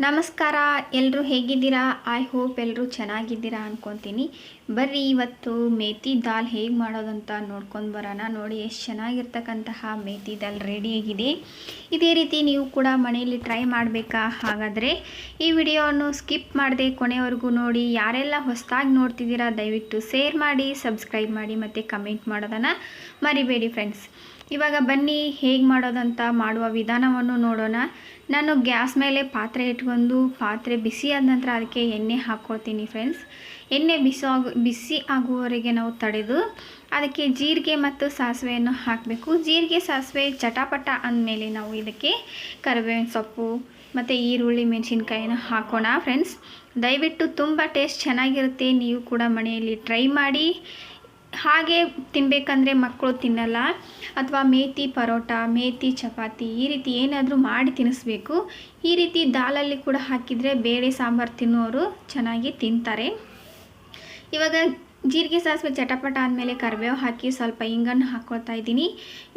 ನಮಸ್ಕಾರ, ಎಲ್ಲರೂ ಹೇಗಿದ್ದೀರಾ? ಐ ಹೋಪ್ ಎಲ್ಲರೂ ಚೆನ್ನಾಗಿದ್ದೀರಾ ಅನ್ಕೊತೀನಿ. ಬರ್ರಿ ಇವತ್ತು ಮೇಥಿ ದಾಲ್ ಹೇಗೆ ಮಾಡೋದಂತ ನೋಡ್ಕೊಂಡು ಬರೋಣ. ನೋಡಿ ಎಷ್ಟು ಚೆನ್ನಾಗಿರ್ತಕ್ಕಂತಹ ಮೇಥಿ ದಾಲ್ ರೆಡಿಯಾಗಿದೆ. ಇದೇ ರೀತಿ ನೀವು ಕೂಡ ಮನೆಯಲ್ಲಿ ಟ್ರೈ ಮಾಡಬೇಕಾ? ಹಾಗಾದರೆ ಈ ವಿಡಿಯೋವನ್ನು ಸ್ಕಿಪ್ ಮಾಡದೆ ಕೊನೆವರೆಗೂ ನೋಡಿ. ಯಾರೆಲ್ಲ ಹೊಸದಾಗಿ ನೋಡ್ತಿದ್ದೀರಾ ದಯವಿಟ್ಟು ಶೇರ್ ಮಾಡಿ, ಸಬ್ಸ್ಕ್ರೈಬ್ ಮಾಡಿ ಮತ್ತು ಕಮೆಂಟ್ ಮಾಡೋದನ್ನು ಮರಿಬೇಡಿ ಫ್ರೆಂಡ್ಸ್. ಇವಾಗ ಬನ್ನಿ ಹೇಗೆ ಮಾಡೋದಂತ ಮಾಡುವ ವಿಧಾನವನ್ನು ನೋಡೋಣ. ನಾನು ಗ್ಯಾಸ್ ಮೇಲೆ ಪಾತ್ರೆ ಇಟ್ಕೊಂಡು ಪಾತ್ರೆ ಬಿಸಿ ಆದ ನಂತರ ಅದಕ್ಕೆ ಎಣ್ಣೆ ಹಾಕ್ಕೊಳ್ತೀನಿ ಫ್ರೆಂಡ್ಸ್. ಎಣ್ಣೆ ಬಿಸಿ ಆಗುವವರೆಗೆ ನಾವು ತಡೆದು ಅದಕ್ಕೆ ಜೀರಿಗೆ ಮತ್ತು ಸಾಸಿವೆಯನ್ನು ಹಾಕಬೇಕು. ಜೀರಿಗೆ ಸಾಸಿವೆ ಚಟಾಪಟ ಅಂದಮೇಲೆ ನಾವು ಇದಕ್ಕೆ ಕರಿಬೇವಿನ ಸೊಪ್ಪು ಮತ್ತು ಈರುಳ್ಳಿ ಮೆಣಸಿನ್ಕಾಯಿನ ಹಾಕೋಣ ಫ್ರೆಂಡ್ಸ್. ದಯವಿಟ್ಟು ತುಂಬ ಟೇಸ್ಟ್ ಚೆನ್ನಾಗಿರುತ್ತೆ. ನೀವು ಕೂಡ ಮನೆಯಲ್ಲಿ ಟ್ರೈ ಮಾಡಿ. ಹಾಗೆ ತಿನ್ನಬೇಕಂದ್ರೆ ಮಕ್ಕಳು ತಿನ್ನಲ್ಲ, ಅಥವಾ ಮೇಥಿ ಪರೋಟ, ಮೇಥಿ ಚಪಾತಿ ಈ ರೀತಿ ಏನಾದರೂ ಮಾಡಿ ತಿನ್ನಿಸ್ಬೇಕು. ಈ ರೀತಿ ದಾಲಲ್ಲಿ ಕೂಡ ಹಾಕಿದರೆ ಬೇಳೆ ಸಾಂಬಾರು ತಿನ್ನೋರು ಚೆನ್ನಾಗಿ ತಿಂತಾರೆ. ಇವಾಗ ಜೀರಿಗೆ ಸಾಸಿವೆ ಚಟಪಟ ಆದಮೇಲೆ ಕರಿಬೇವು ಹಾಕಿ ಸ್ವಲ್ಪ ಹಿಂಗನ್ನು ಹಾಕ್ಕೊಳ್ತಾ ಇದ್ದೀನಿ.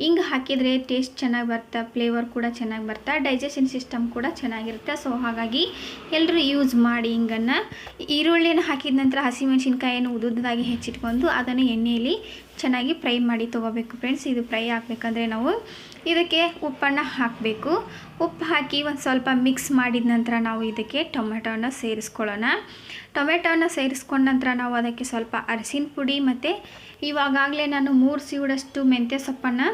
ಹಿಂಗೆ ಹಾಕಿದರೆ ಟೇಸ್ಟ್ ಚೆನ್ನಾಗಿ ಬರ್ತಾ, ಫ್ಲೇವರ್ ಕೂಡ ಚೆನ್ನಾಗಿ ಬರ್ತಾ, ಡೈಜೆಷನ್ ಸಿಸ್ಟಮ್ ಕೂಡ ಚೆನ್ನಾಗಿರುತ್ತೆ. ಸೊ ಹಾಗಾಗಿ ಎಲ್ಲರೂ ಯೂಸ್ ಮಾಡಿ ಹಿಂಗನ್ನು. ಈರುಳ್ಳಿನ ಹಾಕಿದ ನಂತರ ಹಸಿಮೆಣಸಿನ್ಕಾಯಿಯನ್ನು ಉದುದಾಗಿ ಹೆಚ್ಚಿಟ್ಕೊಂಡು ಅದನ್ನು ಎಣ್ಣೆಯಲ್ಲಿ ಚೆನ್ನಾಗಿ ಫ್ರೈ ಮಾಡಿ ತೊಗೋಬೇಕು ಫ್ರೆಂಡ್ಸ್. ಇದು ಫ್ರೈ ಆಗಬೇಕಂದ್ರೆ ನಾವು ಇದಕ್ಕೆ ಉಪ್ಪನ್ನು ಹಾಕಬೇಕು. ಉಪ್ಪು ಹಾಕಿ ಒಂದು ಸ್ವಲ್ಪ ಮಿಕ್ಸ್ ಮಾಡಿದ ನಂತರ ನಾವು ಇದಕ್ಕೆ ಟೊಮೆಟೊನ ಸೇರಿಸ್ಕೊಳ್ಳೋಣ. ಟೊಮೆಟೊನ ಸೇರಿಸ್ಕೊಂಡ ನಂತರ ನಾವು ಅದಕ್ಕೆ ಸ್ವಲ್ಪ ಅರಿಶಿನ ಪುಡಿ ಮತ್ತು ಇವಾಗಲೇ ನಾನು 3 ಸೀಡಷ್ಟು ಮೆಂತ್ಯ ಸೊಪ್ಪನ್ನು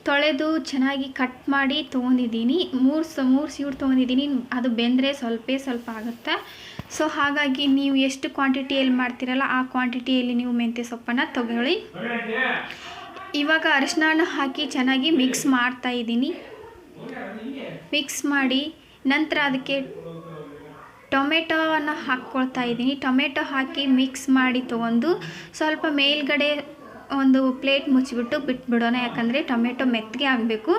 ತೊಳೆದು ಚೆನ್ನಾಗಿ ಕಟ್ ಮಾಡಿ ತೊಗೊಂಡಿದ್ದೀನಿ. 3 ಸೀಡು ತೊಗೊಂಡಿದ್ದೀನಿ. ಅದು ಬೆಂದರೆ ಸ್ವಲ್ಪ ಆಗುತ್ತೆ. ಸೊ ಹಾಗಾಗಿ ನೀವು ಎಷ್ಟು ಕ್ವಾಂಟಿಟಿಯಲ್ಲಿ ಮಾಡ್ತೀರಲ್ಲ ಆ ಕ್ವಾಂಟಿಟಿಯಲ್ಲಿ ನೀವು ಮೆಂತ್ಯ ಸೊಪ್ಪನ್ನು ತಗೊಳ್ಳಿ. ಇವಾಗ ಅರಿಶಿನ ಹಾಕಿ ಚೆನ್ನಾಗಿ ಮಿಕ್ಸ್ ಮಾಡ್ತಾ ಇದ್ದೀನಿ. ಮಿಕ್ಸ್ ಮಾಡಿ ನಂತರ ಅದಕ್ಕೆ ಟೊಮೆಟೊವನ್ನು ಹಾಕ್ಕೊಳ್ತಾ ಇದ್ದೀನಿ. ಟೊಮೆಟೊ ಹಾಕಿ ಮಿಕ್ಸ್ ಮಾಡಿ ತೊಗೊಂಡು ಸ್ವಲ್ಪ ಮೇಲ್ಗಡೆ ಒಂದು ಪ್ಲೇಟ್ ಮುಚ್ಚಿಬಿಟ್ಟು ಬಿಟ್ಬಿಡೋಣ. ಯಾಕಂದರೆ ಟೊಮೆಟೊ ಮೆತ್ತಗೆ ಆಗಬೇಕು.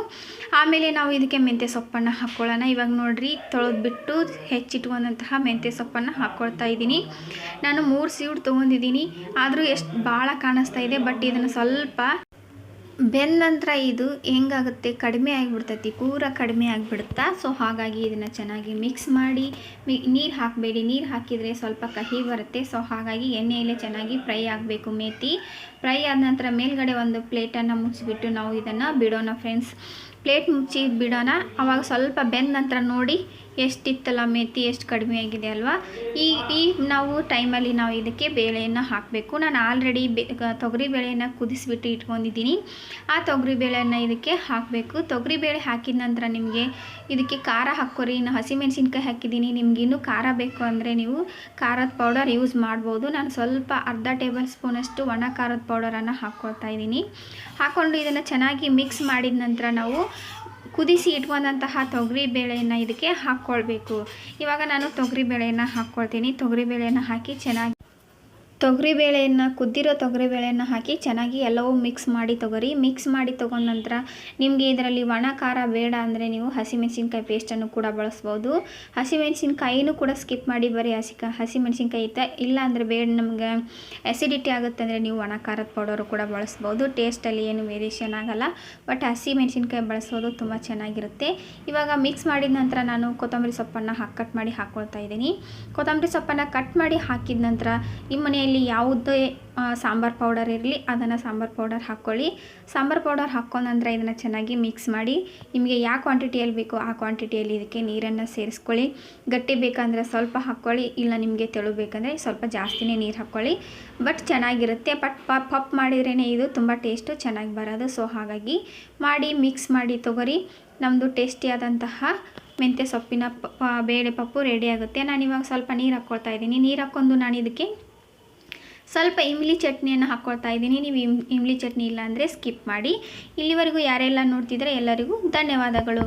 ಆಮೇಲೆ ನಾವು ಇದಕ್ಕೆ ಮೆಂತ್ಯ ಸೊಪ್ಪನ್ನು ಹಾಕ್ಕೊಳ್ಳೋಣ. ಇವಾಗ ನೋಡಿರಿ, ತೊಳೆದ್ಬಿಟ್ಟು ಹೆಚ್ಚಿಟ್ಕೊಂಡಂತಹ ಮೆಂತ್ಯ ಸೊಪ್ಪನ್ನು ಹಾಕ್ಕೊಳ್ತಾ ಇದ್ದೀನಿ. ನಾನು 3 ಸೀಡು ತೊಗೊಂಡಿದ್ದೀನಿ. ಆದರೂ ಎಷ್ಟು ಭಾಳ ಕಾಣಿಸ್ತಾ ಇದೆ. ಬಟ್ ಇದನ್ನು ಸ್ವಲ್ಪ ಬೆಂದ ನಂತರ ಇದು ಹೆಂಗಾಗುತ್ತೆ, ಕಡಿಮೆ ಆಗಿಬಿಡ್ತೈತಿ, ಪೂರ ಕಡಿಮೆ ಆಗಿಬಿಡುತ್ತಾ. ಸೊ ಹಾಗಾಗಿ ಇದನ್ನು ಚೆನ್ನಾಗಿ ಮಿಕ್ಸ್ ಮಾಡಿ. ನೀರು ಹಾಕಬೇಡಿ, ನೀರು ಹಾಕಿದರೆ ಸ್ವಲ್ಪ ಕಹಿ ಬರುತ್ತೆ. ಸೊ ಹಾಗಾಗಿ ಎಣ್ಣೆಯಲ್ಲೇ ಚೆನ್ನಾಗಿ ಫ್ರೈ ಆಗಬೇಕು. ಮೇಥಿ ಫ್ರೈ ಆದ ನಂತರ ಮೇಲ್ಗಡೆ ಒಂದು ಪ್ಲೇಟನ್ನು ಮುಚ್ಚಿಬಿಟ್ಟು ನಾವು ಇದನ್ನು ಬಿಡೋಣ ಫ್ರೆಂಡ್ಸ್. ಪ್ಲೇಟ್ ಮುಚ್ಚಿ ಬಿಡೋಣ. ಆವಾಗ ಸ್ವಲ್ಪ ಬೆಂದ ನಂತರ ನೋಡಿ ಎಷ್ಟಿತ್ತಲ್ಲ ಮೇಥಿ, ಎಷ್ಟು ಕಡಿಮೆ ಆಗಿದೆ ಅಲ್ವಾ. ಈ ನಾವು ಟೈಮಲ್ಲಿ ನಾವು ಇದಕ್ಕೆ ಬೇಳೆಯನ್ನು ಹಾಕಬೇಕು. ನಾನು ಆಲ್ರೆಡಿ ತೊಗರಿ ಬೇಳೆಯನ್ನು ಕುದಿಸಿಬಿಟ್ಟು ಇಟ್ಕೊಂಡಿದ್ದೀನಿ. ಆ ತೊಗರಿ ಬೇಳೆಯನ್ನು ಇದಕ್ಕೆ ಹಾಕಬೇಕು. ತೊಗರಿ ಬೇಳೆ ಹಾಕಿದ ನಂತರ ನಿಮಗೆ ಇದಕ್ಕೆ ಖಾರ ಹಾಕ್ಕೊರಿ. ನಾನು ಹಸಿಮೆಣಸಿನ್ಕಾಯಿ ಹಾಕಿದ್ದೀನಿ. ನಿಮ್ಗೆ ಇನ್ನೂ ಖಾರ ಬೇಕು ಅಂದರೆ ನೀವು ಖಾರದ ಪೌಡರ್ ಯೂಸ್ ಮಾಡ್ಬೋದು. ನಾನು ಸ್ವಲ್ಪ ಅರ್ಧ ಟೇಬಲ್ ಸ್ಪೂನಷ್ಟು ಒಣ ಖಾರದ ಪೌಡರನ್ನು ಹಾಕ್ಕೊಳ್ತಾ ಇದ್ದೀನಿ. ಹಾಕ್ಕೊಂಡು ಇದನ್ನು ಚೆನ್ನಾಗಿ ಮಿಕ್ಸ್ ಮಾಡಿದ ನಂತರ ನಾವು ಕುದಿಸಿ ಇಟ್ಕೊಂಡಂತಹ ತೊಗರಿ ಬೇಳೆಯನ್ನು ಇದಕ್ಕೆ ಹಾಕ್ಕೊಳ್ಬೇಕು. ಇವಾಗ ನಾನು ತೊಗರಿ ಬೇಳೆಯನ್ನು ಹಾಕ್ಕೊಳ್ತೀನಿ. ತೊಗರಿ ಬೇಳೆಯನ್ನು ಹಾಕಿ ಚೆನ್ನಾಗಿ ಕುದ್ದಿರೋ ತೊಗರಿ ಬೇಳೆಯನ್ನು ಹಾಕಿ ಚೆನ್ನಾಗಿ ಎಲ್ಲವೂ ಮಿಕ್ಸ್ ಮಾಡಿ ಮಿಕ್ಸ್ ಮಾಡಿ ತೊಗೊಂಡ ನಂತರ ನಿಮಗೆ ಇದರಲ್ಲಿ ಒಣ ಖಾರ ಬೇಡ ಅಂದರೆ ನೀವು ಹಸಿಮೆಣಸಿನ್ಕಾಯಿ ಪೇಸ್ಟನ್ನು ಕೂಡ ಬಳಸ್ಬೋದು. ಹಸಿಮೆಣಸಿನ್ಕಾಯಿನೂ ಕೂಡ ಸ್ಕಿಪ್ ಮಾಡಿ, ಬರೀ ಹಸಿಮೆಣಸಿನ್ಕಾಯಿ ಇಲ್ಲ ಅಂದರೆ ಬೇಡ, ನಮ್ಗೆ ಆ್ಯಸಿಡಿಟಿ ಆಗುತ್ತೆ ಅಂದರೆ ನೀವು ಒಣ ಖಾರದ ಪೌಡರು ಕೂಡ ಬಳಸ್ಬೋದು. ಟೇಸ್ಟಲ್ಲಿ ಏನು ವೇರಿಯೇಷನ್ ಆಗಲ್ಲ. ಬಟ್ ಹಸಿಮೆಣಸಿನ್ಕಾಯಿ ಬಳಸೋದು ತುಂಬ ಚೆನ್ನಾಗಿರುತ್ತೆ. ಇವಾಗ ಮಿಕ್ಸ್ ಮಾಡಿದ ನಂತರ ನಾನು ಕೊತ್ತಂಬರಿ ಸೊಪ್ಪನ್ನು ಕಟ್ ಮಾಡಿ ಹಾಕ್ಕೊಳ್ತಾ ಇದ್ದೀನಿ. ಕೊತ್ತಂಬರಿ ಸೊಪ್ಪನ್ನು ಕಟ್ ಮಾಡಿ ಹಾಕಿದ ನಂತರ ನಿಮ್ಮ ಮನೆಯಲ್ಲಿ ಯಾವುದೇ ಸಾಂಬಾರು ಪೌಡರ್ ಇರಲಿ ಅದನ್ನು ಸಾಂಬಾರು ಪೌಡರ್ ಹಾಕ್ಕೊಳ್ಳಿ. ಸಾಂಬಾರು ಪೌಡರ್ ಹಾಕ್ಕೊಂಡ ನಂತರ ಇದನ್ನು ಚೆನ್ನಾಗಿ ಮಿಕ್ಸ್ ಮಾಡಿ. ನಿಮಗೆ ಯಾವ ಕ್ವಾಂಟಿಟಿಯಲ್ಲಿ ಬೇಕೋ ಆ ಕ್ವಾಂಟಿಟಿಯಲ್ಲಿ ಇದಕ್ಕೆ ನೀರನ್ನು ಸೇರಿಸ್ಕೊಳ್ಳಿ. ಗಟ್ಟಿ ಬೇಕಂದರೆ ಸ್ವಲ್ಪ ಹಾಕ್ಕೊಳ್ಳಿ, ಇಲ್ಲ ನಿಮಗೆ ತೆಳು ಬೇಕಂದರೆ ಸ್ವಲ್ಪ ಜಾಸ್ತಿನೇ ನೀರು ಹಾಕ್ಕೊಳ್ಳಿ. ಬಟ್ ಚೆನ್ನಾಗಿರುತ್ತೆ. ಬಟ್ ಪಪ್ ಮಾಡಿದ್ರೇ ಇದು ತುಂಬ ಟೇಸ್ಟು ಚೆನ್ನಾಗಿ ಬರೋದು. ಸೊ ಹಾಗಾಗಿ ಮಾಡಿ ಮಿಕ್ಸ್ ಮಾಡಿ ತೊಗೊರಿ. ನಮ್ಮದು ಟೇಸ್ಟಿಯಾದಂತಹ ಮೆಂತ್ಯ ಸೊಪ್ಪಿನ ಬೇಳೆ ಪಪ್ಪು ರೆಡಿ ಆಗುತ್ತೆ. ನಾನಿವಾಗ ಸ್ವಲ್ಪ ನೀರು ಹಾಕ್ಕೊಳ್ತಾ ಇದ್ದೀನಿ. ನೀರು ಹಾಕ್ಕೊಂಡು ನಾನು ಇದಕ್ಕೆ ಸ್ವಲ್ಪ ಇಮ್ಲಿ ಚಟ್ನಿಯನ್ನು ಹಾಕ್ಕೊಳ್ತಾ ಇದ್ದೀನಿ. ನೀವು ಇಮ್ಲಿ ಚಟ್ನಿ ಇಲ್ಲ ಅಂದರೆ ಸ್ಕಿಪ್ ಮಾಡಿ. ಇಲ್ಲಿವರೆಗೂ ಯಾರೆಲ್ಲ ನೋಡ್ತಿದ್ರೆ ಎಲ್ಲರಿಗೂ ಧನ್ಯವಾದಗಳು.